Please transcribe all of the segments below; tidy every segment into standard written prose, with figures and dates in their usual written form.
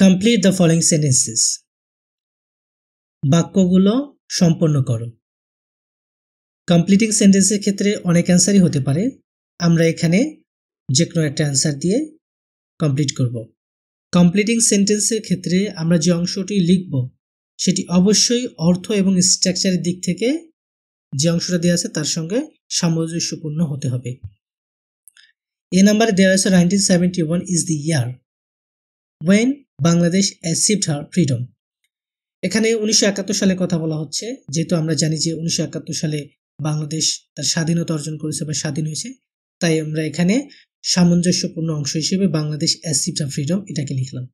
Complete the following sentences. বাক্যগুলো সম্পন্ন করো। কমপ্লিটিং সেন্টেন্সের ক্ষেত্রে অনেক অ্যান্সারই হতে পারে, আমরা এখানে যে কোনো একটা অ্যান্সার দিয়ে কমপ্লিট করব। কমপ্লিটিং সেন্টেন্সের ক্ষেত্রে আমরা যে অংশটি লিখব সেটি অবশ্যই অর্থ এবং স্ট্রাকচারের দিক থেকে যে অংশটা দেওয়া আছে তার সঙ্গে সামঞ্জস্যপূর্ণ হতে হবে। এ নাম্বারে দেওয়া আছে 1971 is the year when Bangladesh achieved her freedom। এখানে 1971 সালে কথা বলা হচ্ছে, যেহেতু আমরা জানি যে 1971 সালে বাংলাদেশ তার স্বাধীনতা অর্জন করেছে বা স্বাধীন হয়েছে, তাই আমরা এখানে সামঞ্জস্যপূর্ণ অংশ হিসেবে বাংলাদেশ achieved her freedom এটাকে লিখলাম।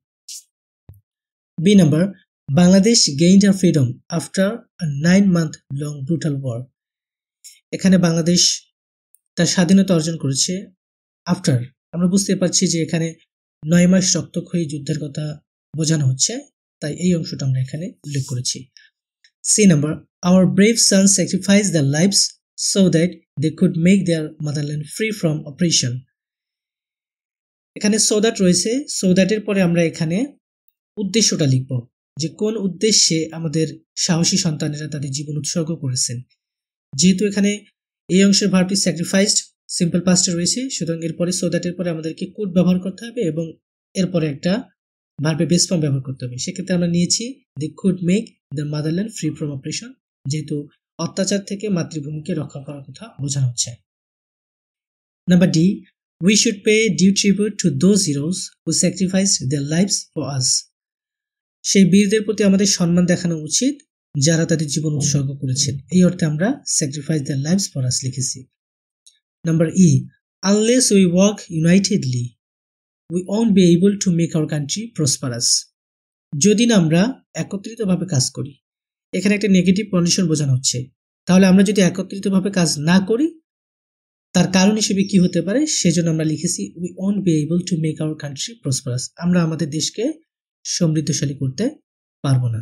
B number, Bangladesh gained her freedom after a 9-month long brutal war। এখানে বাংলাদেশ তার স্বাধীনতা অর্জন করেছে আফটার, আমরা বুঝতে পারছি যে এখানে 9 মাস রক্তক্ষয়ী যুদ্ধের কথা বোঝানো হচ্ছে, তাই এই অংশটা আমরা এখানে উল্লেখ করেছি। C number, our brave sons sacrificed their lives so that they could make their motherland free from oppression। এখানে so that রয়েছে, so that এর পরে আমরা এখানে উদ্দেশ্যটা লিখব, যে কোন উদ্দেশ্যে আমাদের সাহসী সন্তানেরা তাদের জীবন উৎসর্গ করেছেন। যেহেতু এখানে এই অংশের ভার্বটি স্যাক্রিফাইসড সিম্পল পাস্টে রয়েছে, সুতরাং এরপরে so that এর পরে আমাদেরকে কুড ব্যবহার করতে হবে এবং এরপরে একটা ভার্বের বেস ফর্ম ব্যবহার করতে হবে। সেক্ষেত্রে আমরা নিয়েছি they could make their motherland free from oppression, যেহেতু অত্যাচার থেকে মাতৃভূমিকে রক্ষা করার কথা বোঝানো হচ্ছে। Number D, we should pay due tribute to those heroes who sacrificed their lives for us। সেই বীরদের প্রতি আমাদের সম্মান দেখানো উচিত যারা তাদের জীবন উৎসর্গ করেছেন। এই অর্থে আমরা sacrifice their lives for us লিখেছি। Number E, unless we work unitedly we won't be able to make our country prosperous। যদি না আমরা একত্রিতভাবে কাজ করি, এখানে একটা নেগেটিভ কন্ডিশন বোঝানো হচ্ছে, তাহলে আমরা যদি একত্রিতভাবে কাজ না করি তার কারণ হিসেবে কি হতে পারে, সেজন্য আমরা লিখেছি we won't be able to make our country prosperous। আমরা আমাদের দেশকে সমৃদ্ধশালী করতে পারবো না।